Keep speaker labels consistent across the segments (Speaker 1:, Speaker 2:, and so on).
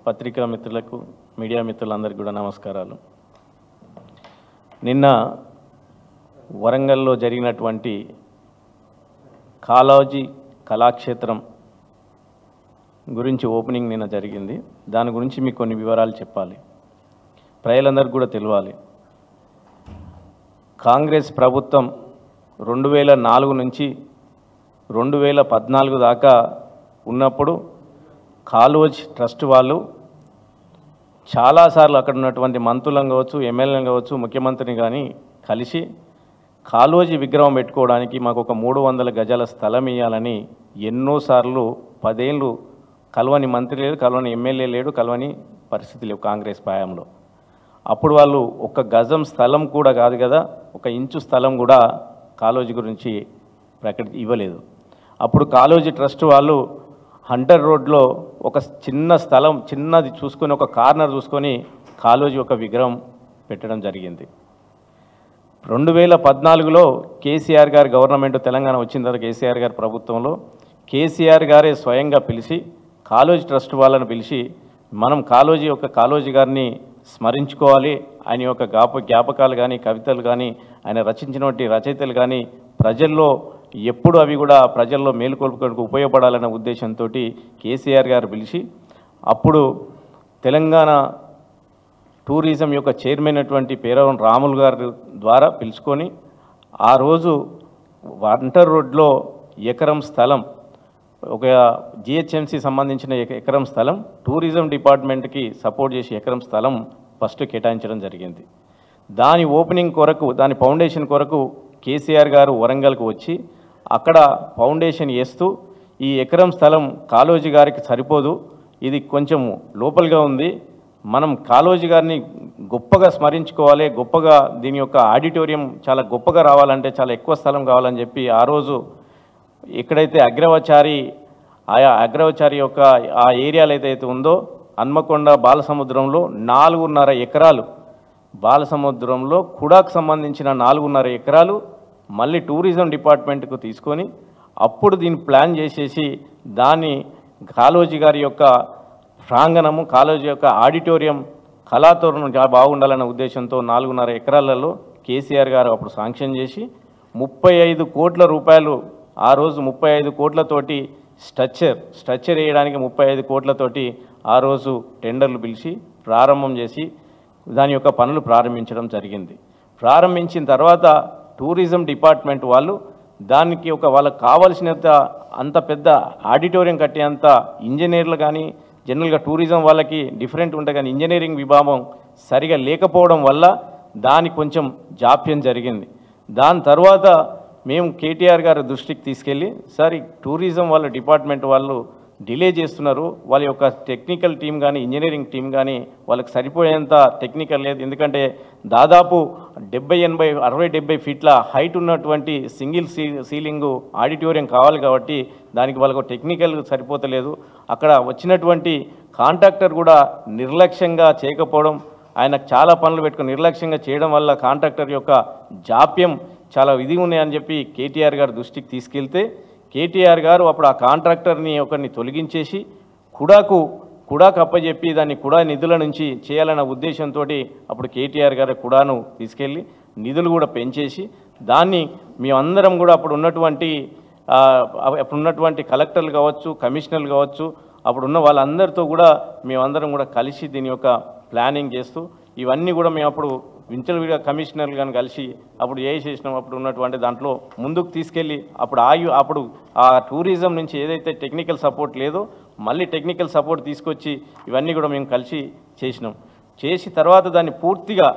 Speaker 1: పత్రికా మిత్రులకు మీడియా మిత్రులందరికీ కూడా నమస్కారాలు. నిన్న వరంగల్లో జరిగినటువంటి కాళోజీ కళాక్షేత్రం గురించి ఓపెనింగ్ నిన్న జరిగింది. దాని గురించి మీకు కొన్ని వివరాలు చెప్పాలి, ప్రజలందరికీ కూడా తెలియాలి. కాంగ్రెస్ ప్రభుత్వం 2004 నుంచి 2014 దాకా ఉన్నప్పుడు కాళోజీ ట్రస్ట్ వాళ్ళు చాలాసార్లు అక్కడ ఉన్నటువంటి మంత్రులను కావచ్చు, ఎమ్మెల్యేలను కావచ్చు, ముఖ్యమంత్రిని కానీ కలిసి కాళోజీ విగ్రహం పెట్టుకోవడానికి మాకు ఒక 300 గజాల స్థలం ఇవ్వాలని ఎన్నోసార్లు 10 ఏళ్ళు కలవని మంత్రి లేడు, కలవని ఎమ్మెల్యే లేడు, కలవని పరిస్థితి లేవు కాంగ్రెస్ పాయంలో. అప్పుడు వాళ్ళు ఒక గజం స్థలం కూడా కాదు కదా, 1 ఇంచు స్థలం కూడా కాళోజీ గురించి ఇవ్వలేదు. అప్పుడు కాళోజీ ట్రస్ట్ వాళ్ళు హంటర్ రోడ్లో ఒక చిన్న స్థలం, చిన్నది చూసుకొని, ఒక కార్నర్ చూసుకొని కాళోజీ ఒక విగ్రహం పెట్టడం జరిగింది. 2014లో కేసీఆర్ గారు గవర్నమెంట్ తెలంగాణ వచ్చిన తర్వాత కేసీఆర్ గారి ప్రభుత్వంలో కేసీఆర్ గారే స్వయంగా పిలిచి కాళోజీ ట్రస్ట్ వాళ్ళని పిలిచి మనం కాళోజీ గారిని స్మరించుకోవాలి, ఆయన యొక్క జ్ఞాపకాలు కానీ, కవితలు కానీ, ఆయన రచించినటువంటి రచయితలు కానీ ప్రజల్లో ఎప్పుడు అవి కూడా ప్రజల్లో మేలుకొల్పుకు ఉపయోగపడాలన్న ఉద్దేశంతో కేసీఆర్ గారు పిలిచి అప్పుడు తెలంగాణ టూరిజం యొక్క చైర్మన్ అయినటువంటి పేరవరం రాములు గారి ద్వారా పిలుచుకొని ఆ రోజు హంటర్ రోడ్లో ఎకరం స్థలం, ఒక జిహెచ్ఎంసీ సంబంధించిన ఎకరం స్థలం, టూరిజం డిపార్ట్మెంట్కి సపోర్ట్ చేసి ఎకరం స్థలం ఫస్ట్ కేటాయించడం జరిగింది. దాని ఓపెనింగ్ కొరకు, దాని ఫౌండేషన్ కొరకు కేసీఆర్ గారు వరంగల్కు వచ్చి అక్కడ ఫౌండేషన్ వేస్తూ ఈ ఎకరం స్థలం కాళోజీ గారికి సరిపోదు, ఇది కొంచెం లోపలిగా ఉంది, మనం కాళోజీ గారిని గొప్పగా స్మరించుకోవాలి, గొప్పగా దీని యొక్క ఆడిటోరియం చాలా గొప్పగా రావాలంటే చాలా ఎక్కువ స్థలం కావాలని చెప్పి ఆ రోజు ఎక్కడైతే అగ్రవచారి యొక్క ఆ ఏరియాలో ఏదైతే ఉందో హన్మకొండ బాలసముద్రంలో 4.5 ఎకరాలు, బాలసముద్రంలో కుడాకు సంబంధించిన 4.5 ఎకరాలు మళ్ళీ టూరిజం డిపార్ట్మెంట్కు తీసుకొని అప్పుడు దీన్ని ప్లాన్ చేసేసి దాన్ని కాళోజీ గారి యొక్క ప్రాంగణము, కాళోజీ యొక్క ఆడిటోరియం, కళాతోరణం బాగుండాలన్న ఉద్దేశంతో 4.5 ఎకరాలలో కేసీఆర్ గారు అప్పుడు శాంక్షన్ చేసి 35 కోట్ల రూపాయలు, ఆ రోజు 35 కోట్లతోటి స్ట్రక్చర్ వేయడానికి 35 కోట్లతోటి ఆ రోజు టెండర్లు పిలిచి ప్రారంభం చేసి దాని యొక్క పనులు ప్రారంభించడం జరిగింది. ప్రారంభించిన తర్వాత టూరిజం డిపార్ట్మెంట్ వాళ్ళు దానికి వాళ్ళకి కావాల్సినంత అంత పెద్ద ఆడిటోరియం కట్టేంత ఇంజనీర్లు కానీ, జనరల్గా టూరిజం వాళ్ళకి డిఫరెంట్ ఉంటాయి కానీ ఇంజనీరింగ్ విభాగం సరిగా లేకపోవడం వల్ల దానికి కొంచెం జాప్యం జరిగింది. దాని తర్వాత మేము కేటీఆర్ గారి దృష్టికి తీసుకెళ్ళి, సార్ ఈ టూరిజం వాళ్ళ డిపార్ట్మెంట్ వాళ్ళు డిలే చేస్తున్నారు, వాళ్ళ యొక్క టెక్నికల్ టీం కానీ, ఇంజనీరింగ్ టీం కానీ వాళ్ళకి సరిపోయేంత టెక్నికల్ లేదు, ఎందుకంటే దాదాపు 60-70 ఫీట్ల హైట్ ఉన్నటువంటి సింగిల్ సీలింగు ఆడిటోరియం కావాలి కాబట్టి దానికి వాళ్ళకు టెక్నికల్ సరిపోతలేదు. అక్కడ వచ్చినటువంటి కాంట్రాక్టర్ కూడా నిర్లక్ష్యంగా చేయకపోవడం, ఆయన చాలా పనులు పెట్టుకుని నిర్లక్ష్యంగా చేయడం వల్ల కాంట్రాక్టర్ యొక్క జాప్యం చాలా ఇది ఉన్నాయని చెప్పి కేటీఆర్ గారు దృష్టికి తీసుకెళ్తే కేటీఆర్ గారు అప్పుడు ఆ కాంట్రాక్టర్ని ఒకరిని తొలగించేసి కుడాకు అప్పచెప్పి దాన్ని కుడా నిధుల నుంచి చేయాలన్న ఉద్దేశంతో అప్పుడు కేటీఆర్ గారు కుడాను తీసుకెళ్ళి నిధులు కూడా పెంచేసి దాన్ని మేమందరం కూడా అప్పుడు ఉన్నటువంటి కలెక్టర్లు కావచ్చు, కమిషనర్లు కావచ్చు, అప్పుడున్న వాళ్ళందరితో కూడా మేమందరం కూడా కలిసి దీని యొక్క ప్లానింగ్ చేస్తూ ఇవన్నీ కూడా మేము అప్పుడు వించలవిడిగా కమిషనర్లు కానీ కలిసి అప్పుడు చేసినాం. అప్పుడు ఉన్నటువంటి దాంట్లో ముందుకు తీసుకెళ్ళి అప్పుడు ఆ టూరిజం నుంచి ఏదైతే టెక్నికల్ సపోర్ట్ లేదో మళ్ళీ టెక్నికల్ సపోర్ట్ తీసుకొచ్చి ఇవన్నీ కూడా మేము కలిసి చేసినాం. చేసి తర్వాత దాన్ని పూర్తిగా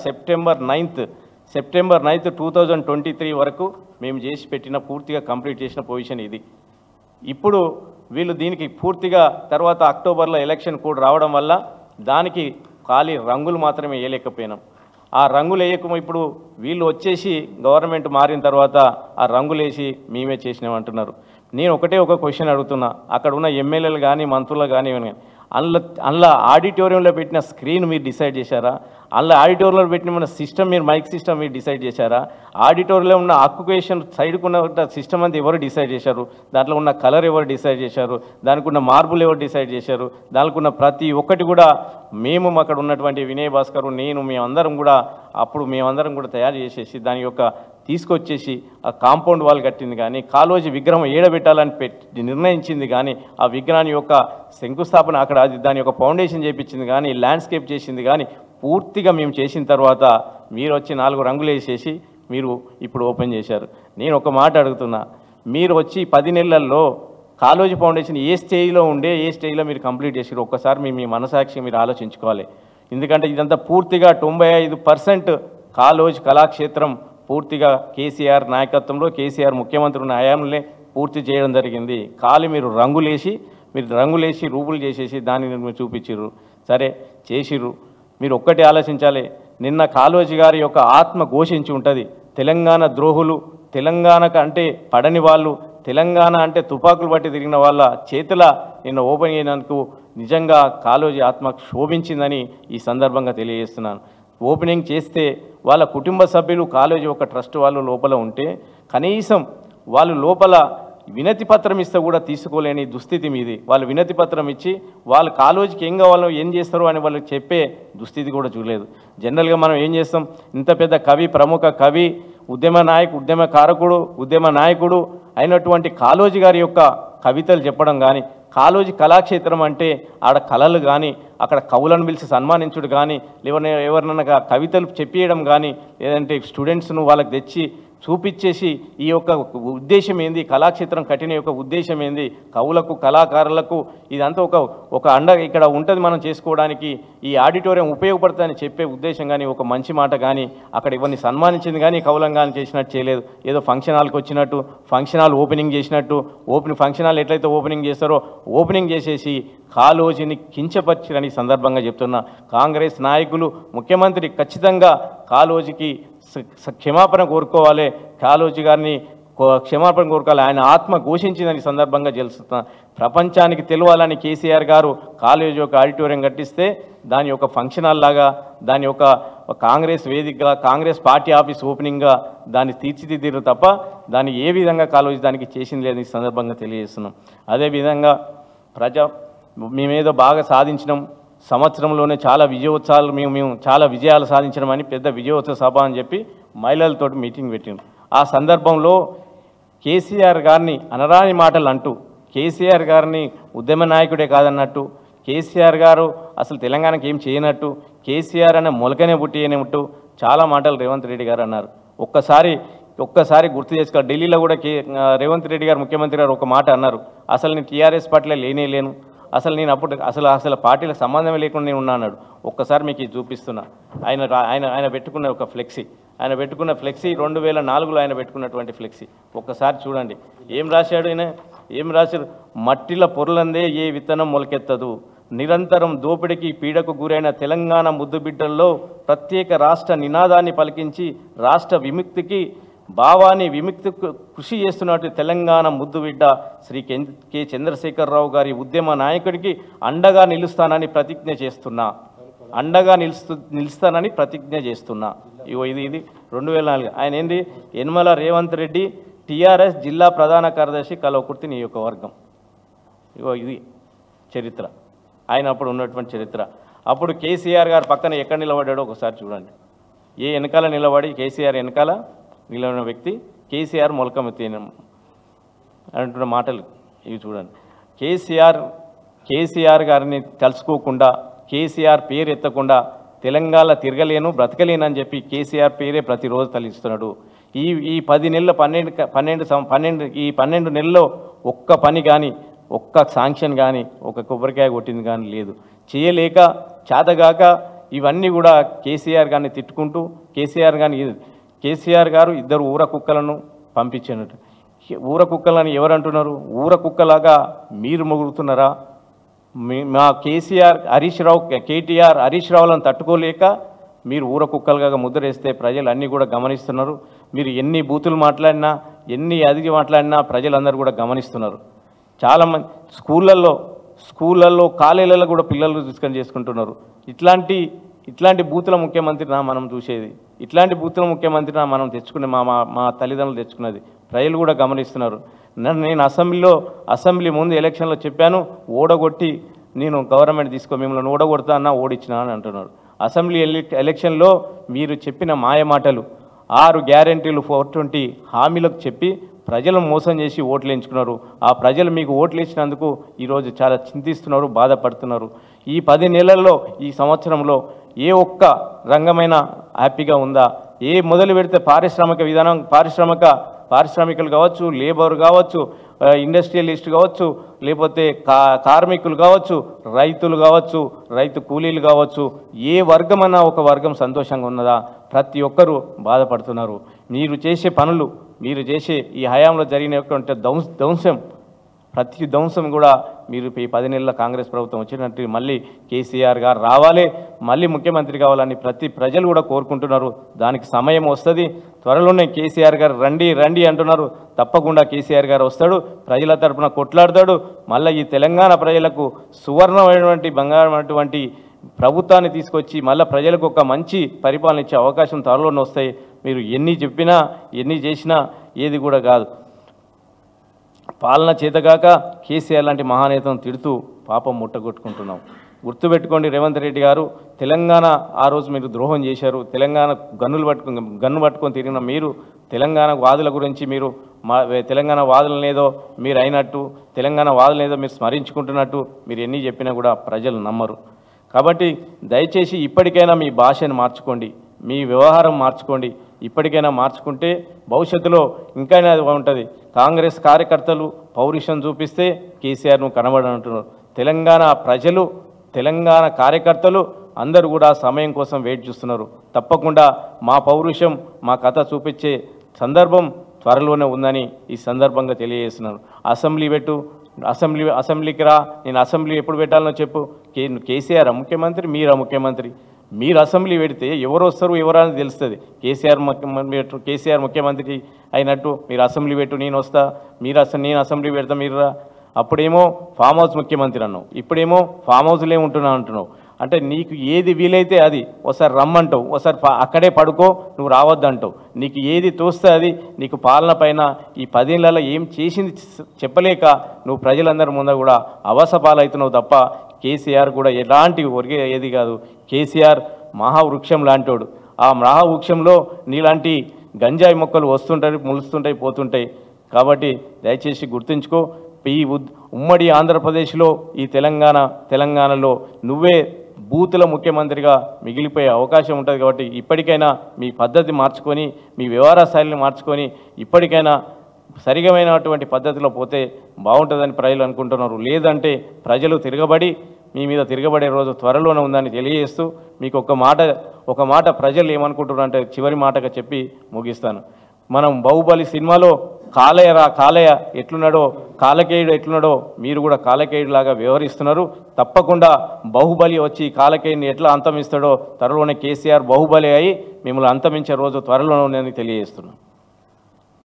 Speaker 1: సెప్టెంబర్ 9, 2023 వరకు మేము చేసి పెట్టిన పూర్తిగా కంప్లీట్ చేసిన పొజిషన్ ఇది. ఇప్పుడు వీళ్ళు దీనికి పూర్తిగా తర్వాత అక్టోబర్లో ఎలక్షన్ కూడా రావడం వల్ల దానికి ఖాళీ రంగులు మాత్రమే వేయలేకపోయినాం. ఆ రంగులు వేయక ఇప్పుడు వీళ్ళు వచ్చేసి గవర్నమెంట్ మారిన తర్వాత ఆ రంగులు వేసి మేమే చేసినామంటున్నారు. నేను ఒక క్వశ్చన్ అడుగుతున్నా, అక్కడ ఉన్న ఎమ్మెల్యేలు కానీ, మంత్రులు కానీ, అందులో ఆడిటోరియంలో పెట్టిన స్క్రీన్ మీరు డిసైడ్ చేశారా? అందులో ఆడిటోరియంలో పెట్టిన మన సిస్టమ్ మీరు మైక్ సిస్టమ్ మీరు డిసైడ్ చేశారా? ఆడిటోరియంలో ఉన్న ఆక్యుపేషన్ సైడ్కు ఉన్న సిస్టమ్ అంతా ఎవరు డిసైడ్ చేశారు? దాంట్లో ఉన్న కలర్ ఎవరు డిసైడ్ చేశారు? దానికి ఉన్న మార్బుల్ ఎవరు డిసైడ్ చేశారు? దానికి ఉన్న ప్రతి ఒక్కటి కూడా మేము అక్కడ ఉన్నటువంటి వినయ్ భాస్కర్ నేను మేమందరం కూడా తయారు చేసేసి దాని యొక్క తీసుకొచ్చేసి ఆ కాంపౌండ్ వాల్ కట్టింది కానీ కాళోజీ విగ్రహం ఏడబెట్టాలని నిర్ణయించింది కానీ ఆ విగ్రహాన్ని యొక్క శంకుస్థాపన అక్కడ దాని యొక్క ఫౌండేషన్ చేయించింది కానీ ల్యాండ్స్కేప్ చేసింది కానీ పూర్తిగా మేము చేసిన తర్వాత మీరు వచ్చి 4 రంగులు వేసేసి మీరు ఇప్పుడు ఓపెన్ చేశారు. నేను ఒక మాట అడుగుతున్నా, మీరు వచ్చి 10 నెలల్లో కాళోజీ ఫౌండేషన్ ఏ స్టేజ్లో ఉండే ఏ స్టేజ్లో మీరు కంప్లీట్ చేసారు? ఒక్కసారి మీ మనసాక్షి మీరు ఆలోచించుకోవాలి. ఎందుకంటే ఇదంతా పూర్తిగా 95% కాళోజీ కళాక్షేత్రం పూర్తిగా కేసీఆర్ నాయకత్వంలో కేసీఆర్ ముఖ్యమంత్రి ఉన్న హయాంలోనే పూర్తి చేయడం జరిగింది. మీరు రంగులేసి రూపులు చేసేసి దాన్ని మీరు చూపించారు. సరే చేసిర్రు, మీరు ఒక్కటి ఆలోచించాలి. నిన్న కాళోజీ గారి యొక్క ఆత్మ ఘోషించి ఉంటుంది. తెలంగాణ ద్రోహులు, తెలంగాణకు అంటే పడని వాళ్ళు, తెలంగాణ అంటే తుపాకులు బట్టి తిరిగిన వాళ్ళ చేతుల నిన్న ఓపెన్ అయినందుకు నిజంగా కాళోజీ ఆత్మ శోభించిందని ఈ సందర్భంగా తెలియజేస్తున్నాను. ఓపెనింగ్ చేస్తే వాళ్ళ కుటుంబ సభ్యులు కాళోజీ ఒక ట్రస్ట్ వాళ్ళు లోపల ఉంటే కనీసం వాళ్ళు లోపల వినతి పత్రం ఇస్తే కూడా తీసుకోలేని దుస్థితి మీది. వాళ్ళు వినతి పత్రం ఇచ్చి వాళ్ళు కాళోజీకి ఏం కావాలో ఏం చేస్తారో అని వాళ్ళకి చెప్పే దుస్థితి కూడా చూడలేదు. జనరల్గా మనం ఏం చేస్తాం, ఇంత పెద్ద కవి, ప్రముఖ కవి, ఉద్యమ నాయకుడు అయినటువంటి కాళోజీ గారి యొక్క కవితలు చెప్పడం కానీ, కాళోజీ కళాక్షేత్రం అంటే ఆడ కళలు కానీ అక్కడ కవులను పిలిచి సన్మానించుడు కానీ ఎవరినైనా కవితలు చెప్పేయడం కానీ లేదంటే స్టూడెంట్స్ను వాళ్ళకి తెచ్చి చూపించేసి ఈ యొక్క ఉద్దేశం ఏంది, కళాక్షేత్రం కట్టిన యొక్క ఉద్దేశం ఏంది, కవులకు కళాకారులకు ఇదంతా ఒక ఇక్కడ ఉంటుంది మనం చేసుకోవడానికి, ఈ ఆడిటోరియం ఉపయోగపడుతుందని చెప్పే ఉద్దేశం కానీ ఒక మంచి మాట కానీ అక్కడ ఇవన్నీ సన్మానించింది కానీ కవులం కానీ చేసినట్టు చేయలేదు. ఏదో ఫంక్షన్ హాల్కి వచ్చినట్టు ఫంక్షన్ హాల్ ఓపెనింగ్ చేసినట్టు ఫంక్షన్ హాల్ ఎట్లయితే ఓపెనింగ్ చేస్తారో ఓపెనింగ్ చేసేసి కాళోజీని కించపరిచిరని సందర్భంగా చెప్తున్నా. కాంగ్రెస్ నాయకులు, ముఖ్యమంత్రి ఖచ్చితంగా కాళోజీకి క్షమాపణ కోరుకోవాలి, కాళోజీ గారిని క్షమాపణ కోరుకోవాలి. ఆయన ఆత్మ ఘోషించిందని సందర్భంగా తెలుస్తున్నా. ప్రపంచానికి తెలియాలని కేసీఆర్ గారు కాళోజీ యొక్క ఆడిటోరియం కట్టిస్తే దాని యొక్క ఫంక్షన్ హాల్ లాగా, దాని యొక్క కాంగ్రెస్ వేదికగా, కాంగ్రెస్ పార్టీ ఆఫీస్ ఓపెనింగ్గా దాన్ని తీర్చిదిద్దారు తప్ప దాన్ని ఏ విధంగా కాళోజీ దానికి చేసింది లేదని సందర్భంగా తెలియజేస్తున్నాం. అదేవిధంగా మేమేదో బాగా సాధించినాం, సంవత్సరంలోనే చాలా విజయోత్సవాలు మేము చాలా విజయాలు సాధించడం అని పెద్ద విజయోత్సవ సభ అని చెప్పి మహిళలతో మీటింగ్ పెట్టినాం. ఆ సందర్భంలో కేసీఆర్ గారిని అనరాని మాటలు అంటూ, కేసీఆర్ గారిని ఉద్యమ నాయకుడే కాదన్నట్టు, కేసీఆర్ గారు అసలు తెలంగాణకి ఏం చేయనట్టు, కేసీఆర్ అనే మొలకనే పుట్టినట్టు చాలా మాటలు రేవంత్ రెడ్డి గారు అన్నారు. ఒక్కసారి గుర్తు చేసుకోవాలి. ఢిల్లీలో కూడా రేవంత్ రెడ్డి గారు ముఖ్యమంత్రి గారు ఒక మాట అన్నారు, అసలు నేను టీఆర్ఎస్ పార్టీలో లేను, అసలు నేను అప్పుడు అసలు పార్టీలకు సంబంధమే లేకుండా నేను ఉన్నా అన్నాడు. ఒక్కసారి మీకు ఇది చూపిస్తున్నా. ఆయన పెట్టుకున్న ఒక ఫ్లెక్సీ, 2004లో ఆయన పెట్టుకున్నటువంటి ఫ్లెక్సీ ఒక్కసారి చూడండి. ఏం రాశాడు? మట్టిల పొరలందే ఏ విత్తనం మొలకెత్తదు, నిరంతరం దోపిడికి పీడకు గురైన తెలంగాణ ముద్దుబిడ్డల్లో ప్రత్యేక రాష్ట్ర నినాదాన్ని పలికించి రాష్ట్ర విముక్తికి విముక్తి కృషి చేస్తున్నట్టు తెలంగాణ ముద్దుబిడ్డ శ్రీ కె చంద్రశేఖరరావు గారి ఉద్యమ నాయకుడికి అండగా నిలుస్తానని ప్రతిజ్ఞ చేస్తున్నా. ఇది 2004. ఆయన ఏంటి, యనమల రేవంత్ రెడ్డి టీఆర్ఎస్ జిల్లా ప్రధాన కార్యదర్శి కల్వకుర్తి నియోజకవర్గం. ఇది చరిత్ర, ఆయన అప్పుడు ఉన్నటువంటి చరిత్ర. అప్పుడు కేసీఆర్ గారు పక్కన ఎక్కడ నిలబడ్డాడో ఒకసారి చూడండి. వెనకాల నిలబడి కేసీఆర్ వెనకాల నిలబడిన వ్యక్తి కేసీఆర్ మొలకమెత్తి అంటున్న మాటలు ఇవి చూడండి. కేసీఆర్ గారిని తలుచుకోకుండా, కేసీఆర్ పేరు ఎత్తకుండా తెలంగాణ తిరగలేను బ్రతకలేను అని చెప్పి కేసీఆర్ పేరే ప్రతిరోజు తలిస్తున్నాడు. ఈ 10 నెలల 12 నెలల్లో ఒక్క పని కానీ, ఒక్క శాంక్షన్ కానీ, ఒక కొబ్బరికాయ కొట్టింది కానీ లేదు. చేయలేక చేతగాక ఇవన్నీ కూడా కేసీఆర్ గారిని తిట్టుకుంటూ కేసీఆర్ గారు 2 ఊర కుక్కలను పంపించినట్టు. ఊర కుక్కలని ఎవరంటున్నారు? ఊర కుక్కలాగా మీరు మొగుడుతున్నారా? మా కేటీఆర్ హరీష్ రావులను తట్టుకోలేక మీరు ఊర కుక్కలుగా ముద్రేస్తే ప్రజలు అన్నీ కూడా గమనిస్తున్నారు. మీరు ఎన్ని బూతులు మాట్లాడినా, ఎన్ని అదిగి మాట్లాడినా ప్రజలందరూ కూడా గమనిస్తున్నారు. చాలామంది స్కూళ్ళల్లో కాలేజీలలో కూడా పిల్లలు తీసుకొని చేసుకుంటున్నారు. ఇట్లాంటి బూతుల ముఖ్యమంత్రినా మనం చూసేది? ఇట్లాంటి బూతుల ముఖ్యమంత్రినా మనం తెచ్చుకునే మా తల్లిదండ్రులు తెచ్చుకున్నది? ప్రజలు కూడా గమనిస్తున్నారు. నేను అసెంబ్లీ ముందు ఎలక్షన్లో చెప్పాను, ఓడగొట్టి నేను గవర్నమెంట్ మిమ్మల్ని ఓడగొడతా అన్నా ఓడించినా అని అంటున్నారు. అసెంబ్లీ ఎలక్షన్లో మీరు చెప్పిన మాయమాటలు 6 గ్యారెంటీలు 420 హామీలకు చెప్పి ప్రజలను మోసం చేసి ఓట్లు ఎంచుకున్నారు. ఆ ప్రజలు మీకు ఓట్లు ఇచ్చినందుకు ఈరోజు చాలా చింతిస్తున్నారు, బాధపడుతున్నారు. ఈ 10 నెలల్లో ఈ సంవత్సరంలో ఏ ఒక్క రంగమైన హ్యాపీగా ఉందా? మొదలు పెడితే పారిశ్రామిక విధానం, పారిశ్రామికులు కావచ్చు, లేబర్ కావచ్చు, ఇండస్ట్రియలిస్ట్ కావచ్చు, లేకపోతే కార్మికులు కావచ్చు, రైతులు కావచ్చు, రైతు కూలీలు కావచ్చు, ఏ వర్గమన్నా ఒక వర్గం సంతోషంగా ఉన్నదా? ప్రతి ఒక్కరూ బాధపడుతున్నారు. మీరు చేసే పనులు, మీరు చేసే ఈ హయాంలో జరిగినటువంటి ప్రతి ధ్వంసం కూడా మీరు ఈ 10 నెలల కాంగ్రెస్ ప్రభుత్వం వచ్చినట్టు మళ్ళీ కేసీఆర్ గారు రావాలి, మళ్ళీ ముఖ్యమంత్రి కావాలని ప్రజలు కూడా కోరుకుంటున్నారు. దానికి సమయం వస్తుంది. త్వరలోనే కేసీఆర్ గారు రండి అంటున్నారు. తప్పకుండా కేసీఆర్ గారు వస్తాడు, ప్రజల తరపున కొట్లాడతాడు. మళ్ళీ ఈ తెలంగాణ ప్రజలకు సువర్ణమైనటువంటి బంగారమైనటువంటి ప్రభుత్వాన్ని తీసుకొచ్చి మళ్ళీ ప్రజలకు ఒక మంచి పరిపాలన ఇచ్చే అవకాశం త్వరలోనే వస్తాయి. మీరు ఎన్ని చెప్పినా ఎన్ని చేసినా ఏది కూడా కాదు. పాలన చేతగాక కేసీఆర్ లాంటి మహానేతను తిడుతూ పాపం ముట్టగొట్టుకుంటున్నాం. గుర్తుపెట్టుకోండి రేవంత్ రెడ్డి గారు, తెలంగాణ ఆ రోజు మీరు ద్రోహం చేశారు. తెలంగాణ గన్ను పట్టుకొని తిరిగిన మీరు తెలంగాణ వాదుల గురించి తెలంగాణ వాదులనేదో మీరు అయినట్టు, తెలంగాణ వాదులనేదో మీరు స్మరించుకుంటున్నట్టు మీరు ఎన్ని చెప్పినా కూడా ప్రజలు నమ్మరు. కాబట్టి దయచేసి ఇప్పటికైనా మీ భాషను మార్చుకోండి, మీ వ్యవహారం మార్చుకోండి. ఇప్పటికైనా మార్చుకుంటే భవిష్యత్తులో ఇంకైనా ఉంటుంది. కాంగ్రెస్ కార్యకర్తలు పౌరుషం చూపిస్తే కేసీఆర్ను కనబడంటున్నారు. తెలంగాణ ప్రజలు, తెలంగాణ కార్యకర్తలు అందరూ కూడా సమయం కోసం వెయిట్ చేస్తున్నారు. తప్పకుండా మా పౌరుషం, మా కథ చూపించే సందర్భం త్వరలోనే ఉందని ఈ సందర్భంగా తెలియజేస్తున్నాను. అసెంబ్లీకి రా, నేను అసెంబ్లీ ఎప్పుడు పెట్టాలనో చెప్పు. కేసీఆర్ ముఖ్యమంత్రి, మీరా ముఖ్యమంత్రి? మీరు అసెంబ్లీ పెడితే ఎవరు వస్తారు ఎవరని తెలుస్తుంది. కేసీఆర్ ముఖ్యమంత్రి అయినట్టు మీరు అసెంబ్లీ పెట్టు, నేను వస్తా, నేను అసెంబ్లీ పెడతా, మీరు రా. అప్పుడేమో ఫామ్ హౌస్ ముఖ్యమంత్రి అన్నావు, ఇప్పుడేమో ఫామ్ హౌస్లే ఉంటున్నావు అంటున్నావు. అంటే నీకు ఏది వీలైతే అది ఒకసారి రమ్మంటావు, ఒకసారి అక్కడే పడుకో, నువ్వు రావద్దంటావు. నీకు ఏది తోస్తే అది. నీకు పాలన పైన ఈ 10 ఏళ్లలో ఏం చేసింది చెప్పలేక నువ్వు ప్రజలందరి ముందు కూడా అవసపాలవుతున్నావు తప్ప కేసీఆర్ కూడా ఎలాంటి ఏది కాదు. కేసీఆర్ మహావృక్షం లాంటోడు. ఆ మహావృక్షంలో నీలాంటి గంజాయి మొక్కలు వస్తుంటాయి, ములుస్తుంటాయి, పోతుంటాయి. కాబట్టి దయచేసి గుర్తుంచుకో, ఈ ఉమ్మడి ఆంధ్రప్రదేశ్లో ఈ తెలంగాణలో నువ్వే బూతుల ముఖ్యమంత్రిగా మిగిలిపోయే అవకాశం ఉంటుంది. కాబట్టి ఇప్పటికైనా మీ పద్ధతి మార్చుకొని, మీ వ్యవహార శైలిని మార్చుకొని ఇప్పటికైనా సరిగమైనటువంటి పద్ధతిలో పోతే బాగుంటుందని ప్రజలు అనుకుంటున్నారు. లేదంటే ప్రజలు మీ మీద తిరగబడే రోజు త్వరలోనే ఉందని తెలియజేస్తూ మీకు ఒక మాట ప్రజలు ఏమనుకుంటున్నారు అంటే చివరి మాటగా చెప్పి ముగిస్తాను. మనం బాహుబలి సినిమాలో కాలయ్య ఎట్లున్నాడో, కాలకేయుడు ఎట్లున్నాడో మీరు కూడా కాలకేయుడిలాగా వ్యవహరిస్తున్నారు. తప్పకుండా బాహుబలి వచ్చి కాలకేయుడిని ఎట్లా అంతమిస్తాడో త్వరలోనే కేసీఆర్ బాహుబలి అయి మిమ్మల్ని అంతమించే రోజు త్వరలోనే ఉందని తెలియజేస్తున్నాను.